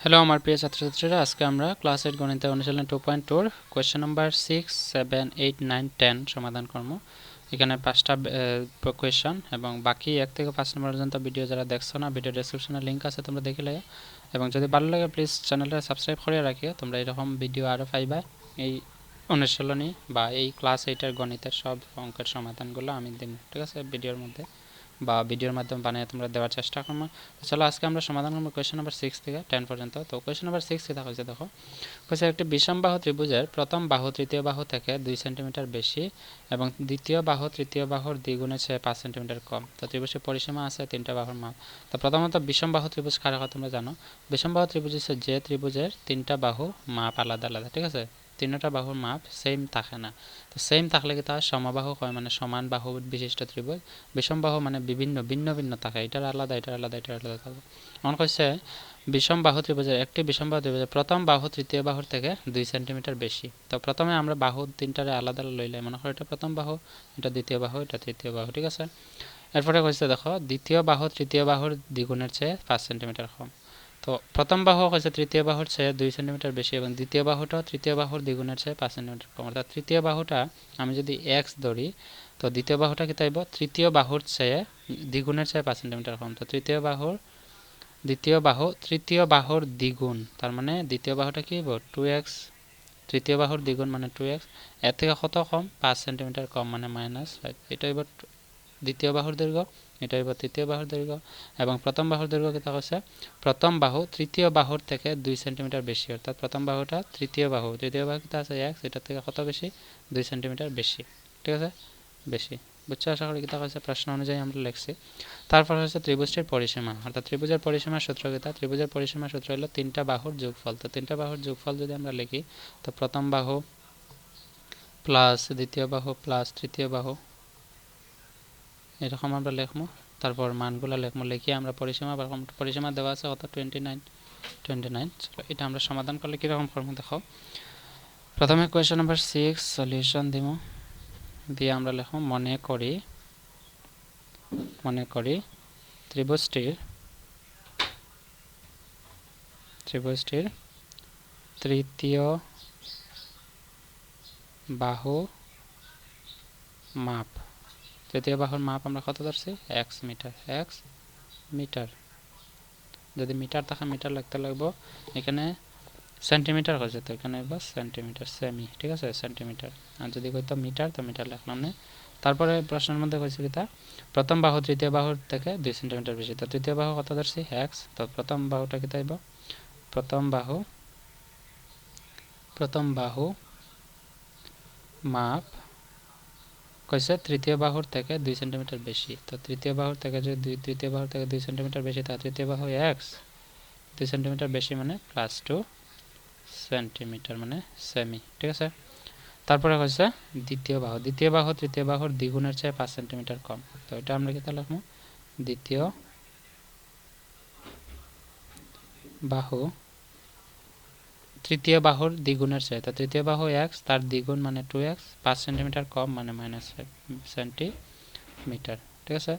Hello আমার প্রিয় ছাত্রছাত্রীরা, আজকে আমরা ক্লাস 8 গণিতের অনুশীলন 2.2 কোয়েশ্চেন নাম্বার 6, 7, 8, 9, 10 সমাধান করব। এখানে 5টা কোয়েশ্চেন এবং বাকি 1 থেকে 5 নম্বর পর্যন্ত ভিডিও যারা দেখছো না, ভিডিও ডেসক্রিপশনে লিংক আছে, তোমরা দেখে লও। এবং যদি ভালো লাগে প্লিজ চ্যানেলটা সাবস্ক্রাইব করে রাখিও, তোমরা এরকম ভিডিও আরও পাইবা। এই অনুশীলনী বা এই ক্লাস 8 এর গণিতের সব অঙ্কের সমাধানগুলো আমি দেব, ঠিক আছে, ভিডিওর মধ্যে বা ভিডিওর মাধ্যমে বানিয়ে তোমরা দেওয়ার চেষ্টা করবো। তো চলো আজকে আমরা সমাধান করবো কোয়েশ্চেন নাম্বার 6 থেকে 10 পর্যন্ত। তো কোয়েশ্চেন নাম্বার 6 কি হয়েছে দেখো, হচ্ছে একটি বিষমবাহু ত্রিভুজের প্রথম বাহু তৃতীয় বাহু থেকে 2 সেন্টিমিটার বেশি এবং দ্বিতীয় বাহু তৃতীয় বাহুর দ্বিগুণের চেয়ে 5 সেন্টিমিটার কম। তো ত্রিভুজের পরিসীমা আছে 3টা বাহুর মাপ। তো প্রথমত বিষমবাহু ত্রিভুজ কার কথা তোমরা জানো। বিষমবাহু ত্রিভুজ হচ্ছে যে ত্রিভুজের 3টা বাহু মাপ আলাদা আলাদা, ঠিক আছে, 3টা বাহুর মাপ সেম থাকে না। তো সেম থাকলে কি তার সমবাহু হয়, মানে সমান বাহু বিশিষ্ট ত্রিভুজ। বিষমবাহু মানে ভিন্ন ভিন্ন থাকে, এটার আলাদা এটার আলাদা এটার আলাদা থাকবে। মনে করছে বিষমবাহু ত্রিভুজের একটি বিষমবাহু ত্রিভুজের প্রথম বাহু তৃতীয় বাহুর থেকে 2 সেন্টিমিটার বেশি। তো প্রথমে আমরা বাহু 3টারে আলাদা লইলে, মনে করো এটা প্রথম বাহু, এটা দ্বিতীয় বাহু, এটা তৃতীয় বাহু, ঠিক আছে। এরপরে হচ্ছে দেখো দ্বিতীয় বাহু তৃতীয় বাহুর দ্বিগুণের চেয়ে 5 সেন্টিমিটার কম। তো প্রথম বাহু হচ্ছে তৃতীয় বাহুর চেয়ে 2 সেন্টিমিটার বেশি এবং দ্বিতীয় বাহুটাও তৃতীয় বাহুর দ্বিগুণের চেয়ে 5 সেন্টিমিটার কম। অর্থাৎ তৃতীয় বাহুটা আমি যদি x ধরি, তো দ্বিতীয় বাহুটা কি তাইব তৃতীয় বাহুর চেয়ে দ্বিগুণের চেয়ে 5 সেন্টিমিটার কম। তো তৃতীয় বাহু তৃতীয় বাহুর দ্বিগুণ, তার মানে দ্বিতীয় বাহুটা কি হইব 2x, তৃতীয় বাহুর দ্বিগুণ মানে 2x, এর থেকে কত কম 5 সেন্টিমিটার কম মানে -5। এটা হইব দ্বিতীয় বাহুর দৈর্ঘ্য, এটা হইব তৃতীয় বাহুর দৈর্ঘ্য। এবং প্রথম বাহুর দৈর্ঘ্য কত হচ্ছে, প্রথম বাহু তৃতীয় বাহুর থেকে 2 সেন্টিমিটার বেশি, অর্থাৎ প্রথম বাহুটা তৃতীয় বাহু কত আছে x, এটা থেকে কত বেশি 2 সেন্টিমিটার বেশি, ঠিক আছে, বেশি। বুঝছো আশা করি কিতা হচ্ছে, প্রশ্ন অনুযায়ী আমরা লিখছি। তারপর হচ্ছে ত্রিভুজটির পরিসীমা, অর্থাৎ ত্রিভুজের পরিসীমার সূত্র কিতা, ত্রিভুজের পরিসীমার সূত্র হলো 3টা বাহুর যোগফল। তো 3টা বাহুর যোগফল যদি আমরা লিখি, তো প্রথম বাহু প্লাস দ্বিতীয় বাহু প্লাস তৃতীয় বাহু, এরকম আমরা লিখবো। তারপর মানগুলো লিখবো, লিখে আমরা পরিসীমা দেওয়া আছে কত 29। চলো এটা আমরা সমাধান করলে কীরকম করবো দেখো। প্রথমে কোয়েশ্চেন নাম্বার 6 সলিউশন দিব, দিয়ে আমরা লিখবো মনে করি ত্রিভুজটির তৃতীয় বাহু মাপ, তৃতীয় বাহুর মাপ আমরা কত ধরছি x মিটার। যদি মিটার থাকে মিটার লিখতে লাগবো, এখানে সেন্টিমিটার হয়েছে তো এখানে সেন্টিমিটার সেমি, ঠিক আছে, সেন্টিমিটার। আর যদি কইতো মিটার তো মিটার লিখলাম না। তারপরে প্রশ্নের মধ্যে কইছে কি তা, প্রথম বাহু তৃতীয় বাহুর থেকে 2 সেন্টিমিটার বেশি। তো তৃতীয় বাহু কত ধরছি x, তো প্রথম বাহুটা কি তাইব, প্রথম বাহু মাপ কইছে তৃতীয় বাহুর থেকে 2 সেন্টিমিটার বেশি। তো তৃতীয় বাহুর থেকে যদি তৃতীয় বাহুর থেকে 2 সেন্টিমিটার বেশি, তা তৃতীয় বাহু x 2 সেন্টিমিটার বেশি মানে +2 সেন্টিমিটার মানে সেমি, ঠিক আছে। তারপরে হচ্ছে দ্বিতীয় বাহু তৃতীয় বাহুর দ্বিগুণের চেয়ে 5 সেন্টিমিটার কম। তো এটা আমরা কি লিখবো, দ্বিতীয় বাহু তৃতীয় বাহুর দ্বিগুণের চেয়ে, তো তৃতীয় বাহু x, তার দ্বিগুণ মানে 2x, 5 সেন্টিমিটার কম মানে -5 সেন্টিমিটার, ঠিক আছে।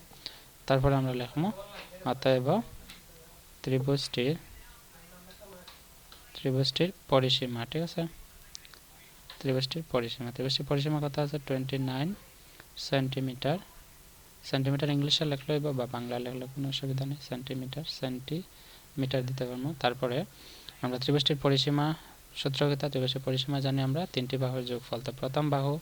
তারপরে আমরা লিখবো অতএব ত্রিভুজটির পরিসীমা, ঠিক আছে, ত্রিভুজটির পরিসীমা কত আছে 29 সেন্টিমিটার। সেন্টিমিটার ইংলিশে লিখলে বা বাংলা লিখলে কোনো অসুবিধা নেই, সেন্টিমিটার দিতে পারবো। তারপরে আমরা ত্রিভুজটির পরিসীমা সূত্র কিতা, ত্রিভুজের পরিসীমা জানি আমরা 3টি বাহুর যোগফল। তো প্রথম বাহু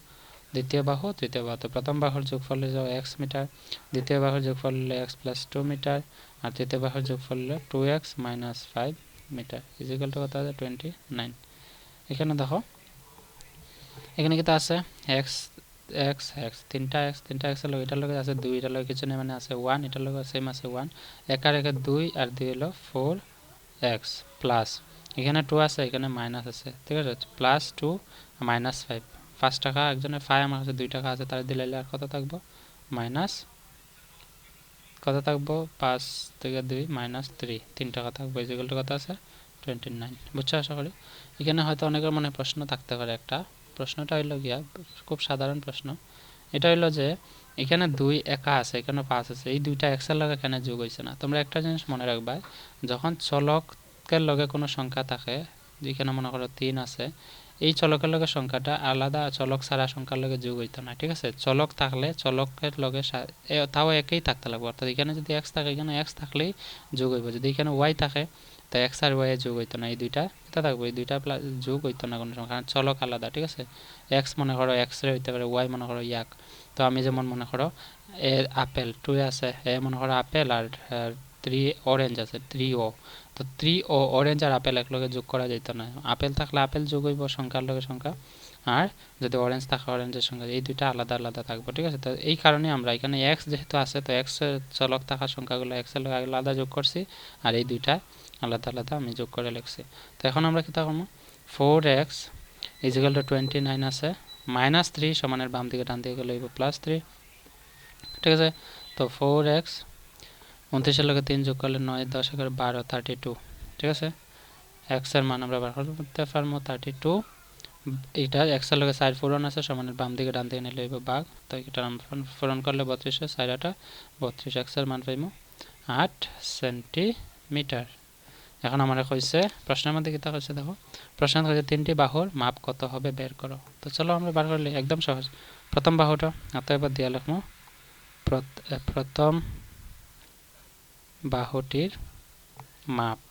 দ্বিতীয় বাহু তৃতীয় বাহু, তো প্রথম বাহুর যোগফল হলো x মিটার, দ্বিতীয় বাহুর যোগফল হলো x + 2 মিটার, আর তৃতীয় বাহুর যোগফল হলো 2x - 5 মিটার ইকুয়াল টু কত আছে 29। এখানে দেখো এখানে কিতা আছে x তিনটা x এর লগে এটার লগে আছে 2, এটার লগে কিছু নেই মানে আছে 1, এটার লগে সেম আছে 1, একার একে 2 আর 2 হলো 4x প্লাস এখানে 2 আছে এখানে মাইনাস আছে, ঠিক আছে, +2 -5, 5 টাকা একজনের 5, আমার কাছে 2 টাকা আছে, তার দিলে আর কত থাকবো মাইনাস কত থাকবো 5 থেকে 2 -3, 3 টাকা থাকবো, ইকুয়াল টু কত আছে 29। বুঝছো আশা করি। এখানে হয়তো অনেকের মনে প্রশ্ন থাকতে পারে, একটা প্রশ্নটা হইল গিয়া খুব সাধারণ প্রশ্ন, এটা হইলো যে এখানে 2 একা আছে এখানে 5 আছে, এই দুইটা এক্সের লগে এখানে যোগ হয়েছে না। তোমরা একটা জিনিস মনে রাখবা, যখন চলককে এর লগে কোনো সংখ্যা থাকে, যেখানে মনে করো 3 আছে, এই চলকের লগে সংখ্যাটা আলাদা চলক ছাড়া সংখ্যার লগে যোগ হইতো না, ঠিক আছে? চলক থাকলে চলকের লগে তাও একই থাকতে লাগবে, অর্থাৎ এখানে যদি x থাকে এখানে x থাকলেই যোগ হইব, যদি এখানে y থাকে তো x আর y এ যোগ হইতো না, এই দুইটা এটা থাকবে, এই দুইটা যোগ হইতো না কোনো সংখ্যা, কারণ চলক আলাদা, ঠিক আছে? x মনে করো x রে হইতে পারে, y মনে করো ইয়াক। তো আমি যেমন মনে করো এ আপেল 2 এ আছে, এ মনে করো আপেল আর 3 অরেঞ্জ আছে 3o, তো 3o অরেঞ্জ আর আপেল একলগে যোগ করা যেত না, আপেল থাকলে আপেল যোগ হইব সংখ্যার লগে সংখ্যা, আর যদি অরেঞ্জ থাকে অরেঞ্জের সংখ্যা, এই দুইটা আলাদা আলাদা থাকবে, ঠিক আছে? তো এই কারণে আমরা এখানে x যেহেতু আছে তো x এর চলক থাকা সংখ্যাগুলো x এর লগে আলাদা যোগ করছি, আর এই দুইটা আলাদা আলাদা আমি যোগ করে লিখছি। তো এখন আমরা কি করব, 4x = 29 আছে, -3 সমানের বাম দিকে ডান দিকে গেলে হইব +3, ঠিক আছে? তো 4x 29 এর লগে 3 যোগ করলে 9 10 এর 12 32, ঠিক আছে? x এর মান আমরা বার করতে পারবো 32, এটা x এর লগে 4 পূরণ আছে, সমানের বাম দিকে ডান দিকে নিলে হইব ভাগ, তো এটা আমরা পূরণ করলে 32 এর 4 8 32, x এর মান পাইমু 8 সেন্টিমিটার। এখন আমরা কইছে প্রশ্নের মধ্যে কিতা কইছে দেখো, প্রশ্ন কইছে 3টি বাহুর মাপ কত হবে বের করো। তো চলো আমরা বার করলে একদম সহজ, প্রথম বাহুটা অতএব দিয়া লিখমু প্রথম বাহুটির মাপ,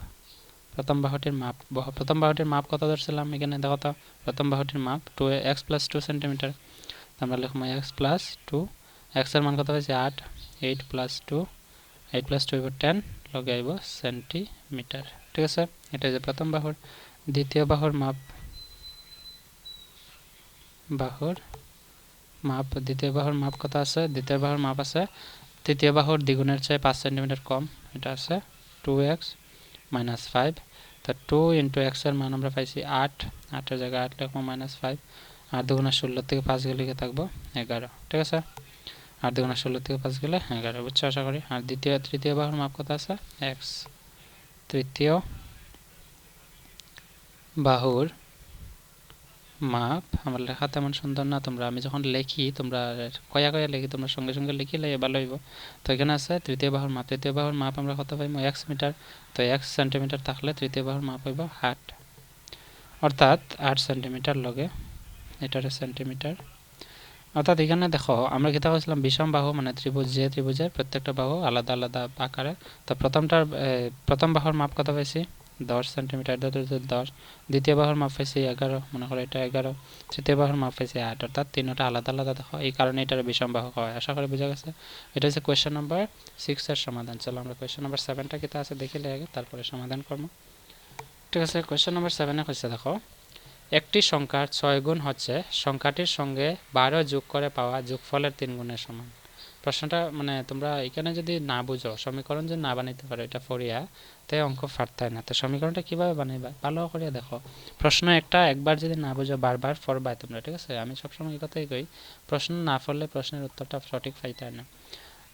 প্রথম বাহুটির মাপ, প্রথম বাহুটির মাপ কত ধরছিলাম এখানে দেখো তো, প্রথম বাহুটির মাপ 2x + 2 সেন্টিমিটার, আমরা লিখবো x + 2, x এর মান কত হয়েছে 8, 8 + 2 8 + 2 = 10 লগে আইব সেন্টিমিটার, ঠিক আছে? এটা যে প্রথম বাহুর। দ্বিতীয় বাহুর মাপ, দ্বিতীয় বাহুর মাপ কত আছে, দ্বিতীয় বাহুর মাপ আছে তৃতীয় বাহুর দ্বিগুণের চেয়ে 5 সেন্টিমিটার কম, এটা আছে 2x - 5, তো 2 × x এর মান আমরা পাইছি 8, 8 এর জায়গায় 8 লিখবো -5, আর দুগুণা 16 থেকে 5 গেলে থাকবো 11, ঠিক আছে? আর দুগুণা 16 থেকে 5 গেলে 11, বুঝছো আশা করি। আর তৃতীয় বাহুর মাপ কত আছে x, তৃতীয় বাহুর মাপ আমার লেখা তেমন সুন্দর না, তোমরা আমি যখন লিখি তোমরা কয়া লিখি, তোমরা সঙ্গে সঙ্গে লিখিলে ভালো হইব। তো এখানে আছে তৃতীয় বাহুর মাপ, তৃতীয় বাহুর মাপ আমরা কত পাইব x মিটার, তো x সেন্টিমিটার থাকলে তৃতীয় বাহুর মাপ হইব 8, অর্থাৎ 8 সেন্টিমিটার লগে এটার সেন্টিমিটার। অর্থাৎ এখানে দেখো আমরা কিতা কইছিলাম বিষম বাহু মানে ত্রিভুজ, যে ত্রিভুজের প্রত্যেকটা বাহু আলাদা আলাদা আকারে, তো প্রথম বাহুর মাপ কত পাইছি 10 সেন্টিমিটার, 10, দ্বিতীয় বাহুর মাপ পাইছি 11, মনে করো এটা 11, তৃতীয় বাহুর মাপ পাইছি 8, অর্থাৎ তিনটা আলাদা আলাদা দেখো, এই কারণে এটার বিষম বাহু হয়। আশা করি বোঝা গেছে। এটা হচ্ছে কোয়েশ্চেন নাম্বার 6 এর সমাধান। চলো আমরা কোয়েশ্চেন নাম্বার 7টা কিতা আছে দেখিলে আগে, তারপরে সমাধান করব, ঠিক আছে? কোয়েশ্চেন নাম্বার 7 কইছে দেখো, একটি সংখ্যার 6 গুণ হচ্ছে সংখ্যাটির সঙ্গে 12 যোগ করে পাওয়া যোগফলের 3 গুণের সমান। প্রশ্নটা মানে তোমরা এখানে যদি না বুঝো, সমীকরণ যদি না বানাইতে পারো এটা ফরিয়া, তাই অঙ্ক ফাটতায় না। তো সমীকরণটা কিভাবে বানাইবা ভালো করে দেখো, প্রশ্ন একবার যদি না বুঝো বারবার পড়বা তোমরা, ঠিক আছে? আমি সবসময় এই কথাই কই, প্রশ্ন না পড়লে প্রশ্নের উত্তরটা সঠিক পাইতে না।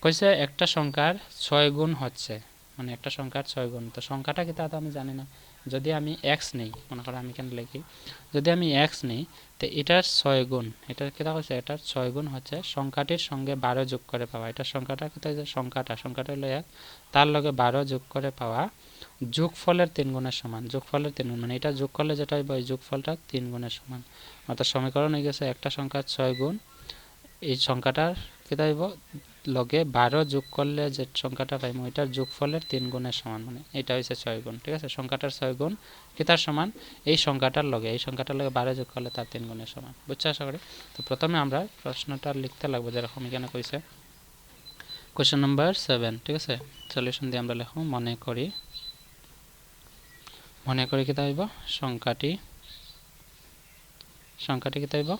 কইছে একটা সংখ্যার 6 গুণ হচ্ছে, মানে একটা সংখ্যার 6 গুণ, তো সংখ্যাটা কি তা তো আমি জানি না। যদি আমি x নেই, মনে করো আমি এখানে লিখি, যদি আমি x নেই তো এটার 6 গুণ, এটা কিতা হচ্ছে এটার 6 গুণ হচ্ছে সংখ্যাটির সঙ্গে 12 যোগ করে পাওয়া, এটার সংখ্যাটা কিতা হচ্ছে সংখ্যাটা হলো 1, তার লগে 12 যোগ করে পাওয়া যোগফলের 3 গুণের সমান। যোগফলের 3 গুণ মানে এটা যোগ করলে যেটা হইব এই যোগফলটা 3 গুণের সমান, অর্থাৎ সমীকরণ হয়ে গেছে একটা সংখ্যার 6 গুণ, এই সংখ্যাটার কিতা হইব লগে 12 যোগ করলে যে সংখ্যাটা পাইমু এটার যোগফলের 3 গুণের সমান, মানে এটা হইছে 6 গুণ, ঠিক আছে? সংখ্যাটার 6 গুণ কিতার সমান, এই সংখ্যাটার লগে 12 যোগ করলে তার 3 গুণের সমান, বুঝছো আশা করি? তো প্রথমে আমরা প্রশ্নটা লিখতে লাগবে যেরকম এখানে কইছে কোশ্চেন নাম্বার 7, ঠিক আছে? সলিউশন দিয়ে আমরা লিখব, মনে করি কিতা হইব সংখ্যাটি কিতা হইব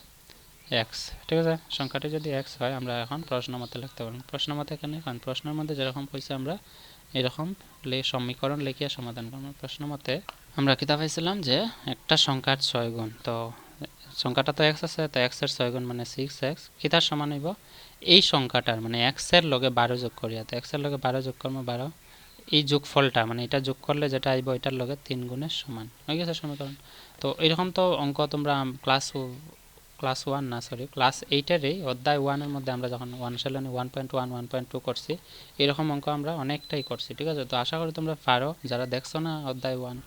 x, ঠিক আছে? সংখ্যাটি যদি x হয় আমরা এখন প্রশ্ন মতে লিখতে পারব। প্রশ্ন মতে এখানে কারণ প্রশ্নের মধ্যে যেরকম কইছে আমরা এরকম সমীকরণ লিখিয়া সমাধান করব। প্রশ্ন মতে আমরা কিতা পাইছিলাম যে একটা সংখ্যার 6 গুণ, তো সংখ্যাটা তো x আছে, তো x এর 6 গুণ মানে 6x কিতার সমান হইব এই সংখ্যাটার, মানে x এর লগে 12 যোগ করিয়া, তো x এর লগে 12 যোগ করব 12, এই যোগফলটা মানে এটা যোগ করলে যেটা আইব এটার লগে 3 গুণের সমান হয়ে গেছে সমীকরণ। তো এরকম তো অঙ্ক তোমরা ক্লাস 8 এর অধ্যায় 1 এর মধ্যে আমরা যখন অনুশীলনী 1.1 1.2 করছি এরকম অঙ্ক আমরা অনেকটাই করছি, ঠিক আছে? তো আশা করি তোমরা পারো, যারা দেখছো না অধ্যায় 1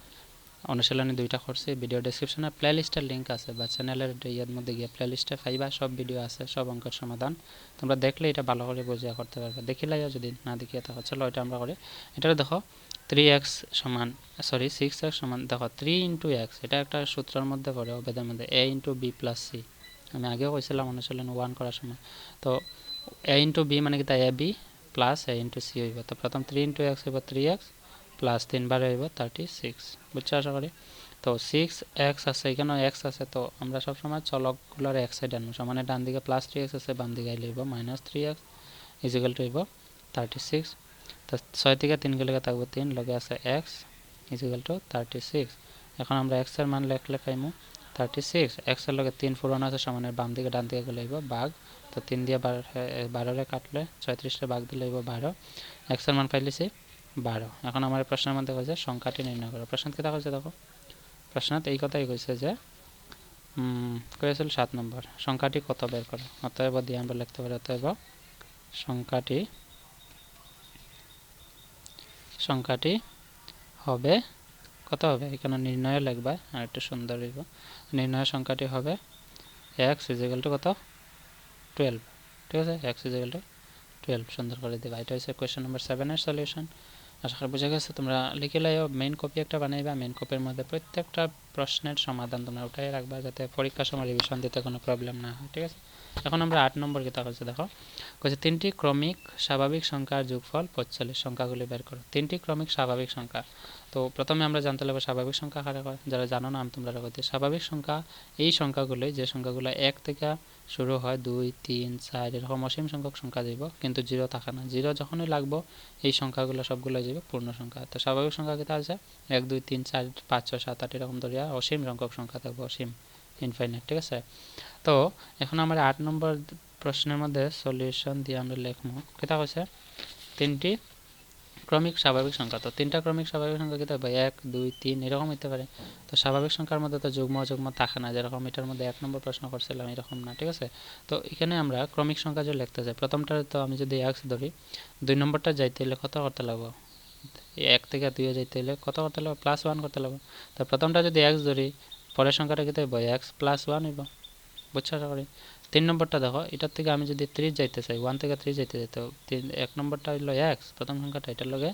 অনুশীলনী দুইটা করছি ভিডিও ডেসক্রিপশনে প্লেলিস্টের লিঙ্ক আছে বা চ্যানেলের ইয়ার মধ্যে গিয়ে প্লেলিস্টে পাইবা সব ভিডিও আছে সব অঙ্কের সমাধান তোমরা দেখলে এটা ভালো করে বুঝিয়া করতে পারবে দেখিলাইও যদি না দেখিয়ে থাকো চলো এটা আমরা করি এটা দেখো 3x সমান সরি 6x সমান দেখো 3 ইন্টু এক্স এটা একটা সূত্রের মধ্যে পড়ে অবেদের মধ্যে a into B plus C আমি আগেও কইছিলাম অনুশীলনী 1 করার সময় তো a ইন্টু বি মানে কি তা a b plus a into C হইব তো প্রথম 3 ইন্টু এক্স হইব 3x প্লাস 3 বার হইব 36 বুঝছো আশা করি তো 6x আছে এখানে x আছে তো আমরা সবসময় চলকগুলোর এক সাইড আনবো সমানে ডান দিকে প্লাস 3x আছে বাম দিকে আইলে হইব মাইনাস 3x ইজিক্যাল টু হইব 36 তো 6 থেকে 3 গেলে থাকবো 3 লগে আছে x ইজিক্যাল টু 36 এখন আমরা x এর মান লিখলে পাইমু 36 x এর লগে 3 পূরণ আছে সমানের বাম দিকে ডান দিকে গেলে হইব ভাগ তো 3 দিয়ে 12 রে কাটলে 36 রে ভাগ দিলে হইব 12 x এর মান পাইলিছি 12 এখন আমার প্রশ্নের মধ্যে কইছে সংখ্যাটি নির্ণয় করো প্রশ্ন কি কইছে দেখো প্রশ্নত এই কথাই কইছে যে কইছিল 7 নম্বর সংখ্যাটি কত বের করো অতএব দিয়ে আমরা লিখতে পারি অতএব সংখ্যাটি হবে কত হবে এখানে নির্ণয় লিখবা আর একটু সুন্দর হইব নির্ণয় সংখ্যাটি হবে x কত 12 ঠিক আছে x 12 সুন্দর করে দিবা এটা হচ্ছে কোশ্চেন নাম্বার 7 এর সলিউশন আশা করি বুঝা গেছে তোমরা লিখে লাইও মেইন কপি একটা বানাইবা মেইন কপির মধ্যে প্রত্যেকটা প্রশ্নের সমাধান তোমরা উঠাই রাখবা যাতে পরীক্ষার সময় রিভিশন দিতে কোনো প্রবলেম না হয় ঠিক আছে এখন আমরা 8 নম্বর কিতা করছি দেখো কইছে তিনটি ক্রমিক স্বাভাবিক সংখ্যার যোগফল 45 সংখ্যাগুলি বের করো তিনটি ক্রমিক স্বাভাবিক সংখ্যা তো প্রথমে আমরা জানতে লাগবে স্বাভাবিক সংখ্যা কারে কয় যারা জানো না আমি তোমরা কইতে স্বাভাবিক সংখ্যা এই সংখ্যাগুলো যে সংখ্যাগুলো 1 থেকে শুরু হয় 2 3 4 এরকম অসীম সংখ্যক সংখ্যা দিব কিন্তু 0 থাকে না 0 যখনই লাগবে এই সংখ্যাগুলো সবগুলো যাবে পূর্ণ সংখ্যা তো স্বাভাবিক সংখ্যা কিতা আছে 1 2 3 4 5 6 7 8 এরকম ধরিয়া অসীম সংখ্যক সংখ্যা থাকবে অসীম ইনফাইনাইট ঠিক আছে তো এখন আমরা 8 নম্বর প্রশ্নের মধ্যে সলিউশন দিয়ে আমরা লিখমু কিতা কইছে তিনটি ক্রমিক স্বাভাবিক সংখ্যা তো তিনটা ক্রমিক স্বাভাবিক সংখ্যা কিতা হবে 1 2 3 এরকম হতে পারে তো স্বাভাবিক সংখ্যার মধ্যে তো যুগ্ম অযুগ্ম থাকে না যেরকম এটার মধ্যে 1 নম্বর প্রশ্ন করছিলাম এরকম না ঠিক আছে তো এখানে আমরা ক্রমিক সংখ্যা যে লিখতে যাই প্রথমটা তো আমি যদি x ধরি 2 নম্বরটা যাইতে হলে কত করতে লাগবে 1 থেকে 2 এ যাইতে হলে কত করতে লাগবে +1 করতে লাগবে তো প্রথমটা যদি x ধরি পরের সংখ্যাটা কিতা হবে x +1 হইব বুঝছো আশা করি 3 নম্বরটা দেখো এটার থেকে আমি যদি 3 যাইতে চাই 1 থেকে 3 যাইতে চাই তো 1 নম্বরটা হলো x প্রথম সংখ্যাটা এটার লগে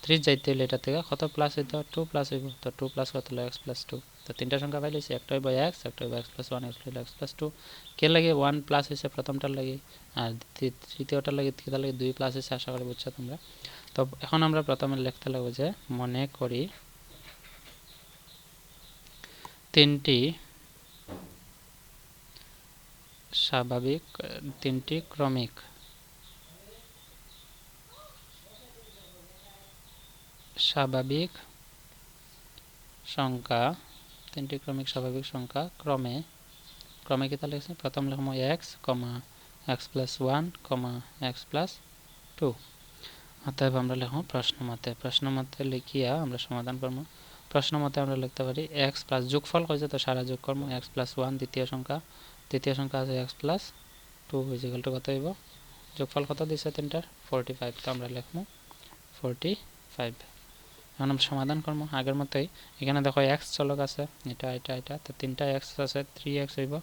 3 যাইতে হলে এটা থেকে কত প্লাস হইতো 2 প্লাস হইব তো 2 প্লাস কত হলো x + 2 তো তিনটা সংখ্যা পাইলেছি একটা হইব x একটা হইব x + 1 একটা হইল x + 2 কে লাগে 1 প্লাস হইছে প্রথমটার লাগে আর তৃতীয়টার লাগে কিটা লাগে 2 প্লাস হইছে আশা করি বুঝছো তোমরা তো এখন আমরা প্রথমে লিখতে লাগব যে মনে করি তিনটি স্বাভাবিক তিনটি ক্রমিক স্বাভাবিক সংখ্যা তিনটি ক্রমিক স্বাভাবিক সংখ্যা ক্রমে কিতা লিখছি প্রথম লিখব x, x + 1, x + 2 অতএব আমরা লিখব প্রশ্ন মতে লিখিয়া আমরা সমাধান করব প্রশ্ন মতে আমরা লিখতে পারি x প্লাস যোগফল কইছে তো সারা যোগ করব x + 1 তৃতীয় সংখ্যা আছে x + 2 ইকুয়াল টু কত হইব যোগফল কত দিছে তিনটার 45 তো আমরা লিখব 45 এখন আমরা সমাধান করব আগের মতই এখানে দেখো x চলক আছে এটা তো তিনটা x আছে 3x হইব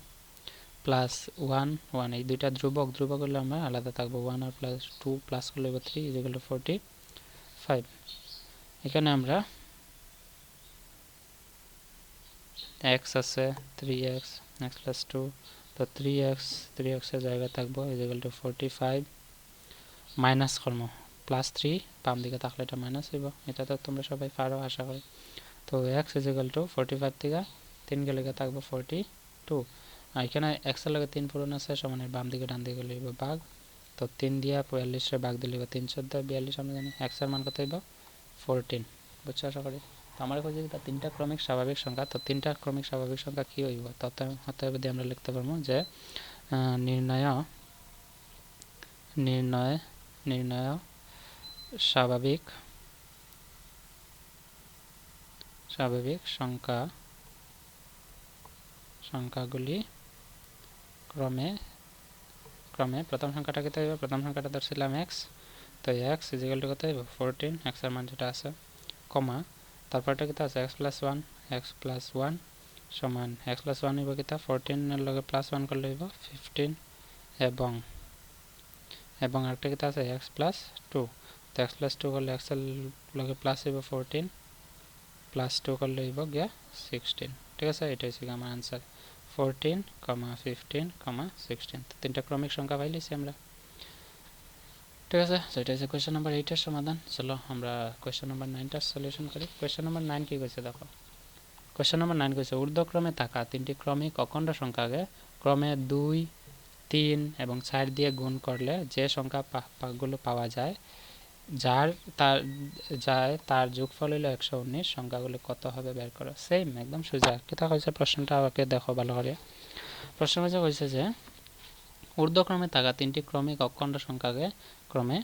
+1 1 এই দুইটা ধ্রুবক হলে আমরা আলাদা থাকবো 1 আর +2 প্লাস করলে হইব 3 ইকুয়াল টু 45 এখানে আমরা x আছে 3x x + 2 তো 3x এর জায়গায় থাকবো ইকুয়াল টু 45 মাইনাস করব +3 বাম দিকে থাকলে এটা মাইনাস হইব এটা তো তোমরা সবাই পারো আশা করি তো x ইকুয়াল টু 45 থেকে 3 গেলে থাকবো 42 আর এখানে x এর লগে 3 পূরণ আছে সমানের বাম দিকে ডান দিকে লইব ভাগ তো 3 দিয়া 45 রে ভাগ দিলে 3 14 42 আমরা জানি x এর মান কত হইব 14 বুঝছো আশা করি তো আমরা কই যে তিনটা ক্রমিক স্বাভাবিক সংখ্যা তো তিনটা ক্রমিক স্বাভাবিক সংখ্যা কি হইব অতএব আমরা লিখতে পারবো যে নির্ণয় স্বাভাবিক সংখ্যাগুলি ক্রমে প্রথম সংখ্যাটা কত হইব প্রথম সংখ্যাটা ধরছিলাম x তো x ইকুয়াল টু কত হইব 14 x এর মান যেটা আছে কমা তারপরটা কত আছে x + 1 x প্লাস 1 সমান x প্লাস 1 হইব কিতা 14 এর লগে প্লাস 1 করলে হইব 15 এবং এবং আরেকটা কিতা আছে x প্লাস 2 তো x প্লাস 2 করলে x এর লগে প্লাস হইব 14 প্লাস 2 করলে হইব গিয়া 16 ঠিক আছে এটা হচ্ছে আমার आंसर 14, 15, 16 তো তিনটা ক্রমিক সংখ্যা পাইলেছি আমরা ঠিক আছে তো এটা হচ্ছে কোশ্চেন নাম্বার 8 এর সমাধান চলো আমরা কোশ্চেন নাম্বার 9 টার সলিউশন করি কোশ্চেন নাম্বার 9 কি কইছে দেখো কোশ্চেন নাম্বার 9 কইছে ঊর্ধ্বক্রমে থাকা তিনটি ক্রমিক অখণ্ড সংখ্যাকে ক্রমে 2 3 এবং 4 দিয়ে গুণ করলে যে সংখ্যা গুলো পাওয়া যায় তার যোগফল হলো 119 সংখ্যাগুলো কত হবে বের করো সেম একদম সোজা কিতা কইছে প্রশ্নটা আগে দেখো ভালো করে প্রশ্ন কইছে যে ঊর্ধ্বক্রমে থাকা তিনটি ক্রমিক অখণ্ড সংখ্যাকে ক্রমে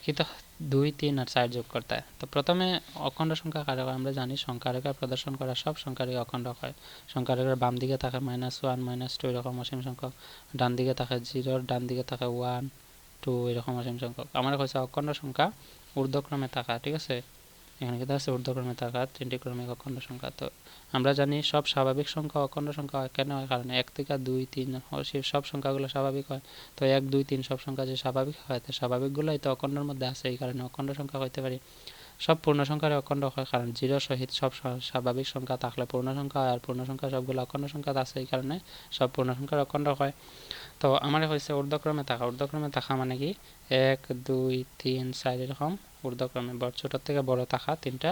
কিতা 2 3 আর 4 যোগ করতে হয় তো প্রথমে অখণ্ড সংখ্যা কারে হয় আমরা জানি সংখ্যা রেখা প্রদর্শন করা সব সংখ্যারই অখণ্ড হয় সংখ্যা রেখার বাম দিকে থাকে -1 -2 এরকম অসীম সংখ্যক ডান দিকে থাকে 0 ডান দিকে থাকে 1 2 এরকম অসীম সংখ্যক আমার কাছে অখণ্ড সংখ্যা ঊর্ধ্বক্রমে থাকা ঠিক আছে এখানে কিতা আছে ঊর্ধ্বক্রমে থাকা তিনটি ক্রমিক অখণ্ড সংখ্যা তো আমরা জানি সব স্বাভাবিক সংখ্যা অখণ্ড সংখ্যা কেন হয় কারণ 1 থেকে 2 3 সব সংখ্যাগুলো স্বাভাবিক হয় তো 1 2 3 সব সংখ্যা যে স্বাভাবিক হয় তো স্বাভাবিকগুলোই তো অখণ্ডের মধ্যে আছে এই কারণে অখণ্ড সংখ্যা হইতে পারে সব পূর্ণ সংখ্যার অখণ্ড হয় কারণ 0 সহিত সব স্বাভাবিক সংখ্যা থাকলে পূর্ণ সংখ্যা আর পূর্ণ সংখ্যা সবগুলো অখণ্ড সংখ্যা আছে এই কারণে সব পূর্ণ সংখ্যার অখণ্ড হয় তো আমার হইছে ঊর্ধ্বক্রমে থাকা মানে কি 1 2 3 4 এরকম ঊর্ধ্বক্রমে বড় ছোট থেকে বড় থাকা তিনটা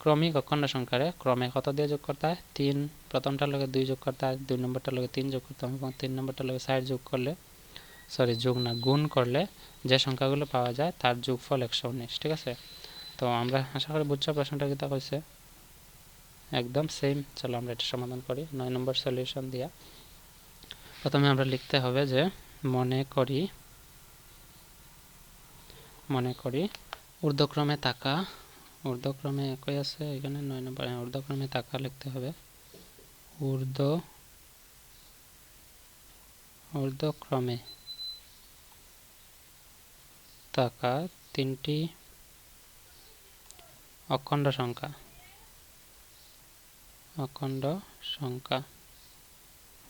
ক্রমিক অখণ্ড সংখ্যারে ক্রমে কত দিয়ে যোগ করতে হয় 3 প্রথমটার লগে 2 যোগ করতে হয় 2 নম্বরটার লগে 3 যোগ করতে হবে এবং 3 নম্বরটার লগে 4 যোগ করলে গুণ করলে যে সংখ্যাগুলো পাওয়া যায় তার যোগফল 119 ঠিক আছে তো আমরা আশা করি বুঝছো প্রশ্নটা কিতা কইছে একদম সেম চলো আমরা এটা সমাধান করি 9 নম্বর সলিউশন দিয়া প্রথমে আমরা লিখতে হবে যে মনে করি ঊর্ধ্বক্রমে থাকা ঊর্ধ্বক্রমে কই আছে এখানে 9 নম্বর ঊর্ধ্বক্রমে থাকা লিখতে হবে ঊর্ধ্বক্রমে থাকা তিনটি অখণ্ড সংখ্যা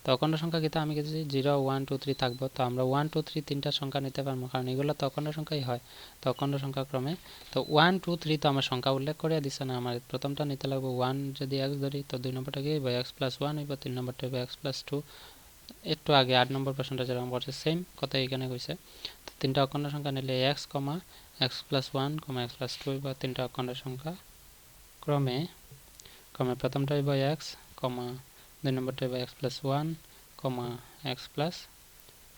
তো অখণ্ড সংখ্যা কিতা আমি কিছু 0 1 2 3 থাকবো তো আমরা 1 2 3 তিনটা সংখ্যা নিতে পারবো কারণ এগুলো তো অখণ্ড সংখ্যাই হয় তো অখণ্ড সংখ্যা ক্রমে তো 1 2 3 তো আমার সংখ্যা উল্লেখ করে দিছে না আমার প্রথমটা নিতে লাগবে 1 যদি x ধরি তো 2 নম্বরটা কি হবে x + 1 হইব 3 নম্বরটা হবে x + 2 একটু আগে 8 নম্বর প্রশ্নটা যেরকম করছে সেম কথা এখানে কইছে তো তিনটা অখণ্ড সংখ্যা নিলে x, x + 1, x + 2 হইব তিনটা অখণ্ড সংখ্যা ক্রমে প্রথমটা হইব x, 2 নম্বরটা হইব x + 1, x +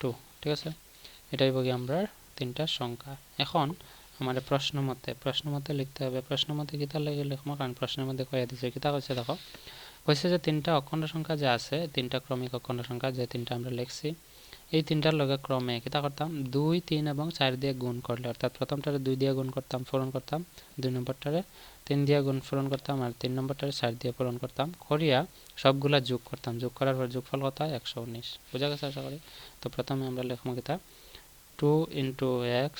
2 ঠিক আছে এটাই হইব কি আমরা তিনটা সংখ্যা এখন আমাদের প্রশ্ন মতে লিখতে হবে প্রশ্ন মতে কিতা লাগে লিখবো কারণ প্রশ্নের মধ্যে কইয়া দিছে কিতা কইছে দেখো কইছে যে তিনটা অখণ্ড সংখ্যা যে আছে তিনটা ক্রমিক অখণ্ড সংখ্যা যে তিনটা আমরা লিখছি এই তিনটার লগে ক্রমে কিতা করতাম 2 3 এবং 4 দিয়ে গুণ করলে অর্থাৎ প্রথমটারে 2 দিয়ে গুণ করতাম পূরণ করতাম 2 নম্বরটারে 3 দিয়ে গুণ পূরণ করতাম আর 3 নম্বরটারে 4 দিয়ে পূরণ করতাম করিয়া সবগুলা যোগ করতাম যোগ করার পর যোগফল কত হয় 119 বুঝা গেছে আশা করি তো প্রথমে আমরা লিখবো কিতা 2 * x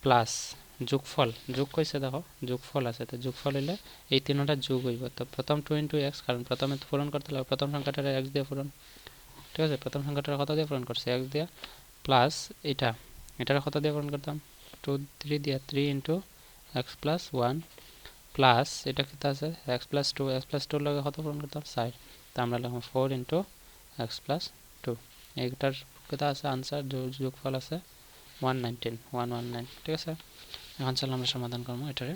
প্লাস যোগ কইছে দেখো যোগফল আছে তো যোগফল হইলে এই তিনটা যোগ হইব তো প্রথম 2 * x কারণ প্রথমে তো পূরণ করতে লাগে প্রথম সংখ্যাটারে x দিয়ে পূরণ ঠিক আছে প্রথম সংখ্যাটারে কত দিয়ে পূরণ করছে x দিয়ে প্লাস এটারে কত দিয়ে পূরণ করতাম 2 3 দিয়ে 3 * x + 1 প্লাস এটা কি আছে x + 2 এর লগে কত পূরণ করতাম 4 তো আমরা লিখব 4 * x + 2 এইটার কত আছে आंसर যোগফল আছে 119 ঠিক আছে এখন চলো আমরা সমাধান করব এটারে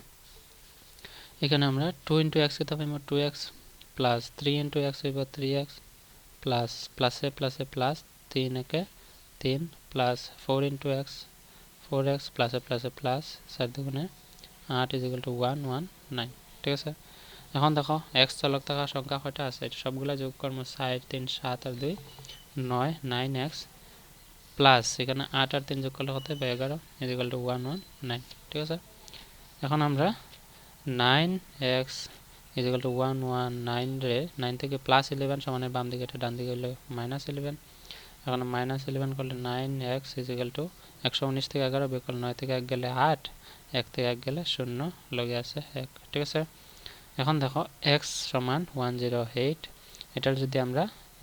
এখানে আমরা 2 * x কিতা পাইমু 2x প্লাস 3 * x হইব 3x প্লাস প্লাসে প্লাসে প্লাস 3 একে 3 প্লাস 4 * x 4x প্লাসে প্লাসে প্লাস 4 দুগুণে 8 = 119 ঠিক আছে এখন দেখো x চলক থাকা সংখ্যা কয়টা আছে এটা সবগুলা যোগ করব 4 3 7 আর 2 9 9x প্লাস এখানে 8 আর 3 যোগ করলে কত হবে 11 = 119 ঠিক আছে এখন আমরা 9x = 119 রে 9 থেকে +11 সমানের বাম দিকে এটা ডান দিকে হলো -11 এখন -11 করলে 9x = 119 থেকে 11 বিয়োগ করলে 9 থেকে 1 গেলে 8 1 থেকে 1 গেলে 0 লগে আছে 1 ঠিক আছে এখন দেখো x সমান 108 এটার যদি আমরা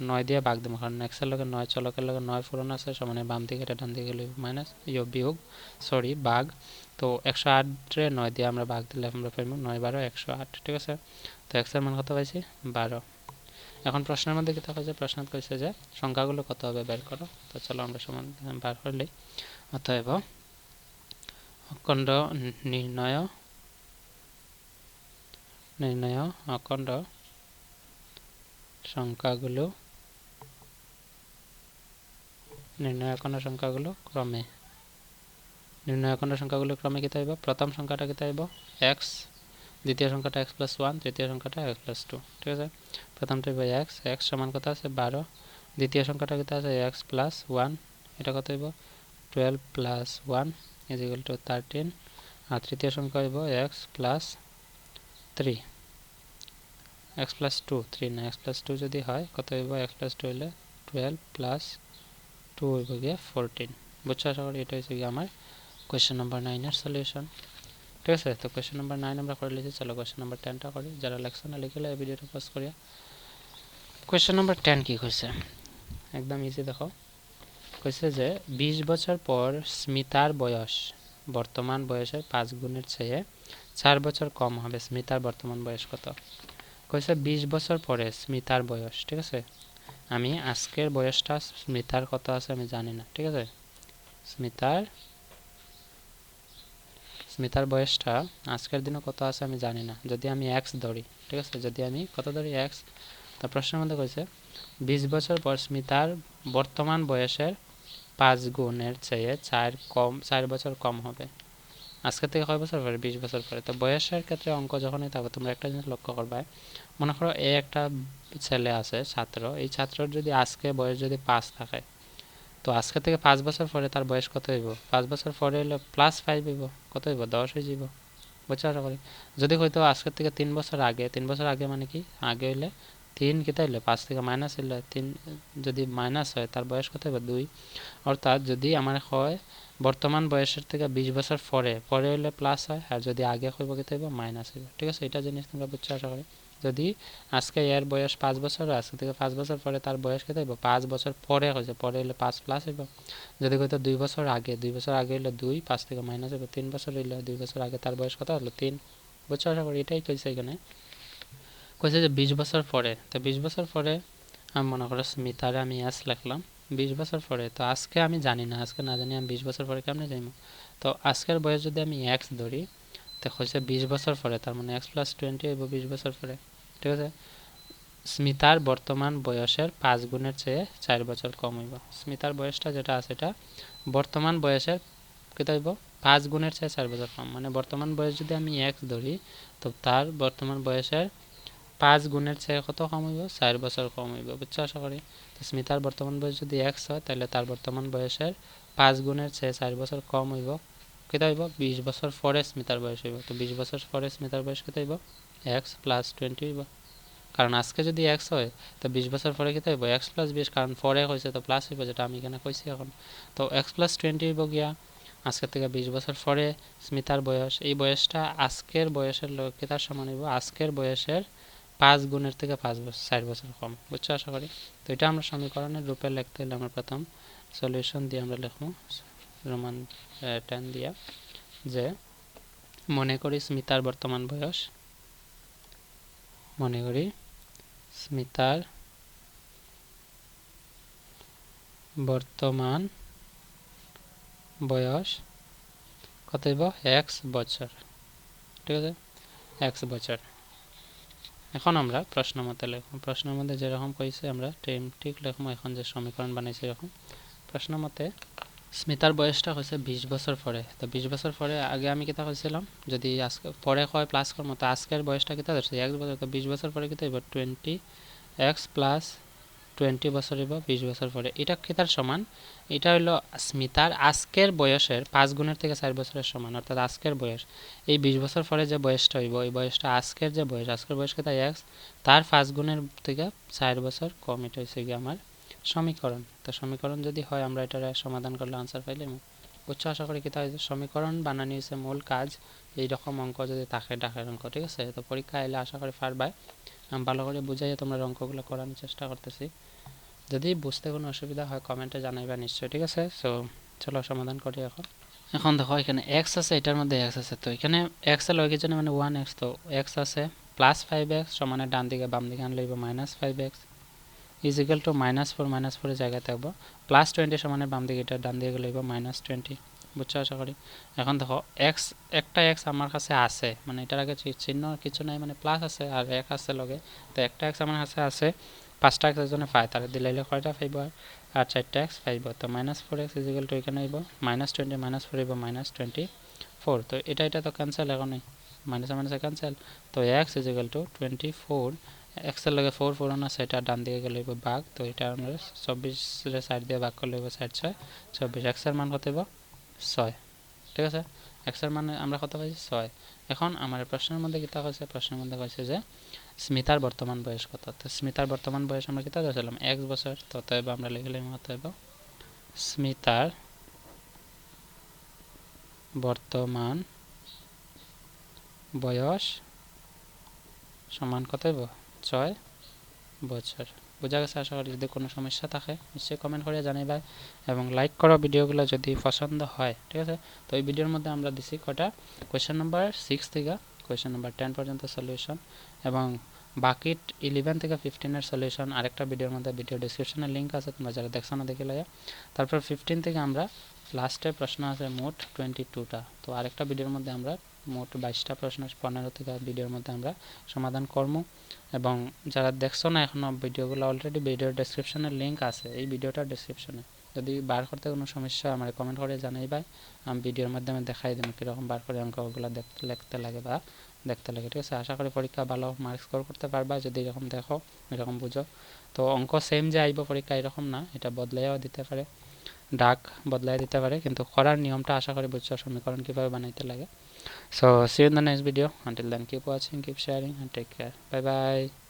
9 দিয়ে ভাগ দেব কারণ x এর লগে 9 চলকের লগে 9 পূরণ আছে সমানে বাম দিকে এটা ডান দিকে গেলে মাইনাস বিয়োগ ভাগ তো 108 রে 9 দিয়ে আমরা ভাগ দিলে আমরা পাবো 9 12 108 ঠিক আছে তো x এর মান কত পাইছি 12 এখন প্রশ্নের মধ্যে কি থাকে যে প্রশ্ন কইছে যে সংখ্যাগুলো কত হবে বের করো তো চলো আমরা সমাধান বের করলে অতএব অখণ্ড নির্ণয় অখণ্ড সংখ্যাগুলো ক্রমে কি হইব প্রথম সংখ্যাটা কি হইব x দ্বিতীয় সংখ্যাটা x + 1 তৃতীয় সংখ্যাটা x + 2 ঠিক আছে প্রথমটা হইব x সমান কত আছে 12 দ্বিতীয় সংখ্যাটা কত আছে x + 1 এটা কত হইব 12 + 1 = 13 আর তৃতীয় সংখ্যা হইব x + 3 x + 2 3 না x + 2 যদি হয় কত হইব x + 2 হলে 12 + 2 হইব গিয়ে 14 বুঝছো আশা করি এটা হচ্ছে আমার কোশ্চেন নাম্বার 9 এর সলিউশন ঠিক আছে তো কোশ্চেন নাম্বার 9 আমরা করে লিখেছি চলো কোশ্চেন নাম্বার 10 টা করি যারা লেখছো না লিখলে এই ভিডিওটা পজ করিয়া কোশ্চেন নাম্বার 10 কি কইছে একদম ইজি দেখো কইছে যে 20 বছর পর স্মিতার বয়স বর্তমান বয়সের 5 গুণের চেয়ে 4 বছর কম হবে স্মিতার বর্তমান বয়স কত কইছে 20 বছর পরে স্মিতার বয়স ঠিক আছে আমি আজকের বয়সটা স্মিতার কত আছে আমি জানি না ঠিক আছে স্মিতার বয়সটা আজকের দিনে কত আছে আমি জানি না যদি আমি x ধরি ঠিক আছে যদি আমি কত ধরি x তা প্রশ্নের মধ্যে কইছে 20 বছর পর স্মিতার বর্তমান বয়সের 5 গুণের চেয়ে 4 বছর কম হবে আজকে থেকে কয় বছর পরে 20 বছর পরে তো বয়সের ক্ষেত্রে অঙ্ক যখনই থাকবে তোমরা একটা জিনিস লক্ষ্য করবে মনে করো একটা ছেলে আছে ছাত্র এই ছাত্রর যদি আজকে বয়স যদি 5 থাকে তো আজকে থেকে 5 বছর পরে তার বয়স কত হইব 5 বছর পরে হলে +5 হইব কত হইব 10 হয়ে যাব বুঝছো আশা করি যদি হয়তো আজকে থেকে 3 বছর আগে মানে কি আগে হইলে 3 কিতা হইলে 5 থেকে মাইনাস হইলে 3 যদি মাইনাস হয় তার বয়স কত হইব 2 অর্থাৎ যদি আমার হয় বর্তমান বয়সের থেকে 20 বছর পরে হইলে প্লাস হয় আর যদি আগে হইব কিতা হইব মাইনাস হইব ঠিক আছে এটা জিনিস তোমরা বুঝছো আশা করি যদি আজকে এর বয়স 5 বছর আজকে থেকে 5 বছর পরে তার বয়স কত হইব 5 বছর পরে হইছে পরে হইলে 5 প্লাস হইব যদি কইতো 2 বছর আগে হইলে 2 5 থেকে মাইনাস হইব 3 বছর হইলে 2 বছর আগে তার বয়স কত হলো 3 বুঝছো আশা করি এটাই কইছে এখানে কইছে যে 20 বছর পরে তো 20 বছর পরে আমি মনে করো স্মিতারে আমি এস লিখলাম 20 বছর পরে তো আজকে আমি জানি না আজকে না জানি আমি 20 বছর পরে কেমনে যাইমু তো আজকের বয়স যদি আমি x ধরি তো হইছে 20 বছর পরে তার মানে x + 20 হইব 20 বছর পরে ঠিক আছে স্মিতার বর্তমান বয়সের 5 গুণের চেয়ে 4 বছর কম হইব স্মিতার বয়সটা যেটা আছে এটা বর্তমান বয়সের কত হইব 5 গুণের চেয়ে 4 বছর কম মানে বর্তমান বয়স যদি আমি x ধরি তো তার বর্তমান বয়সের 5 গুণের চেয়ে কত কম হইব 4 বছর কম হইব বুঝছো আশা করি তো স্মিতার বর্তমান বয়স যদি x হয় তাহলে তার বর্তমান বয়সের 5 গুণের চেয়ে 4 বছর কম হইব কত হইব 20 বছর পরে স্মিতার বয়স হইব তো 20 বছর পরে স্মিতার বয়স কত হইব x + 20 হইব কারণ আজকে যদি x হয় তো 20 বছর পরে কত হইব x + 20 কারণ পরে হইছে তো প্লাস হইব যেটা আমি এখানে কইছি এখন তো x + 20 হইব গিয়া আজকে থেকে 20 বছর পরে স্মিতার বয়স এই বয়সটা আজকের বয়সের লোকে তার সমান হইব আজকের বয়সের 5 গুণের থেকে 4 বছর কম বুঝছো আশা করি তো এটা আমরা সমীকরণের রূপে লিখতে হলে আমরা প্রথম সলিউশন দিয়ে আমরা লিখব রোমান 10 দিয়া যে মনে করি স্মিতার বর্তমান বয়স কত হইব x বছর ঠিক আছে x বছর এখন আমরা প্রশ্ন মতে লিখব প্রশ্নের মধ্যে যেরকম কইছে আমরা ঠিক লিখব এখন যে সমীকরণ বানাইছি এরকম প্রশ্ন মতে স্মিতার বয়সটা হইছে 20 বছর পরে তো 20 বছর পরে আগে আমি কিতা কইছিলাম যদি আজকে পরে হয় প্লাস করব তো আজকের বয়সটা কিতা ধরছি x বছর তো 20 বছর পরে কিতা হইব 20 x + 20 বছর হইব 20 বছর পরে এটা কিতার সমান এটা হলো স্মিতার আজকের বয়সের 5 গুণের থেকে 4 বছরের সমান অর্থাৎ আজকের বয়স এই 20 বছর পরে যে বয়সটা হইব এই বয়সটা আজকের যে বয়স আজকের বয়স কিতা x তার 5 গুণের থেকে 4 বছর কম এটা হইছে কি আমার সমীকরণ তো সমীকরণ যদি হয় আমরা এটার সমাধান করলে आंसर পাইলাম বুঝছো আশা করি কিতা হইছে সমীকরণ বানানো হইছে মূল কাজ এইরকম অঙ্ক যদি থাকে ডাকের অঙ্ক, ঠিক আছে? তো পরীক্ষা এলে আশা করি পারবাই। আমি ভালো করে বুঝাইয়ে তোমরা অঙ্কগুলো করানোর চেষ্টা করতেছি। যদি বুঝতে কোনো অসুবিধা হয় কমেন্টে জানাইবা নিশ্চয়ই, ঠিক আছে? সো চলো সমাধান করি এখন। এখন দেখো এখানে এক্স আছে, এটার মধ্যে এক্স আছে, তো এখানে এক্স এর লগে জন্য মানে 1x, তো এক্স আছে প্লাস 5x সমানে ডান দিকে বাম দিকে আনলে minus 5x is equal to -4 জায়গায় থাকবো প্লাস 20 সমানে বাম দিকে এটা ডান দিকে লইব -20, বুঝছো আশা করি। এখন দেখো এক্স, একটা এক্স আমার কাছে আছে, মানে এটার আগে চিহ্ন কিছু নাই, মানে প্লাস আছে আর এক আছে লগে, তো একটা এক্স আমার কাছে আছে, 5টা এক্স এর জন্য 5, তাহলে দিলাইলে কয়টা পাইব আর 4টা এক্স পাইব, তো -4x ইজ ইকুয়াল টু এখানে আইব -20 -4 হইব -24, তো এটা তো ক্যান্সেল, এখন মাইনাস মাইনাসে ক্যান্সেল, তো এক্স ইজ ইকুয়াল টু 24, এক্সের লগে 4 পুরানো আছে, এটা ডান দিকে গেলে ভাগ, তো এটা আমরা 24 সাইড দিয়ে ভাগ করলে 6 24, এক্সের মান কত হইব 6, ঠিক আছে? এক্সের মান আমরা কত পাইছি 6। এখন আমার প্রশ্নের মধ্যে কিতা কইছে, প্রশ্নের মধ্যে কইছে যে স্মিতার বর্তমান বয়স কত, তো স্মিতার বর্তমান বয়স আমরা কিতা ধরছিলাম 1 বছর, তো অতএব আমরা লিখলাম অতএব স্মিতার বর্তমান বয়স সমান কত হইব 6 বছর। বোঝা গেছে আশা করি। যদি কোনো সমস্যা থাকে নিশ্চয়ই কমেন্ট করে জানাইবা এবং লাইক করো ভিডিওগুলো যদি পছন্দ হয়, ঠিক আছে? তো এই ভিডিওর মধ্যে আমরা দিছি কটা কোয়েশ্চেন নাম্বার 6 থেকে কোয়েশ্চেন নাম্বার 10 পর্যন্ত সলিউশন, এবং বাকি 11 থেকে 15 এর সলিউশন আরেকটা ভিডিওর মধ্যে, ভিডিও ডেসক্রিপশনে লিঙ্ক আছে, তোমরা যারা দেখছো না দেখে লয়া। তারপর 15 থেকে আমরা লাস্টে প্রশ্ন আছে মোট 22টা, তো আরেকটা ভিডিওর মধ্যে আমরা মোট 22টা প্রশ্ন 15 থেকে ভিডিওর মধ্যে আমরা সমাধান করব। এবং যারা দেখছো না এখনো ভিডিওগুলো, অলরেডি ভিডিওর ডেসক্রিপশনে লিঙ্ক আছে, এই ভিডিওটার ডেসক্রিপশনে যদি বার করতে কোনো সমস্যা আমার কমেন্ট করে জানাইবা, আমি ভিডিওর মাধ্যমে দেখাই দেবো কীরকম বার করে অঙ্কগুলো লিখতে লাগে বা দেখতে লাগে, ঠিক আছে? আশা করি পরীক্ষা ভালো মার্কস স্কোর করতে পারবা যদি এরকম দেখো, এরকম বুঝো। তো অঙ্ক সেম যে আইব পরীক্ষা এরকম না, এটা বদলাইও দিতে পারে, ডাক বদলাই দিতে পারে, কিন্তু করার নিয়মটা আশা করি বুঝছো, সমীকরণ কীভাবে বানাইতে লাগে। So see you in the next video. Until then, keep watching, keep sharing, and take care. Bye bye.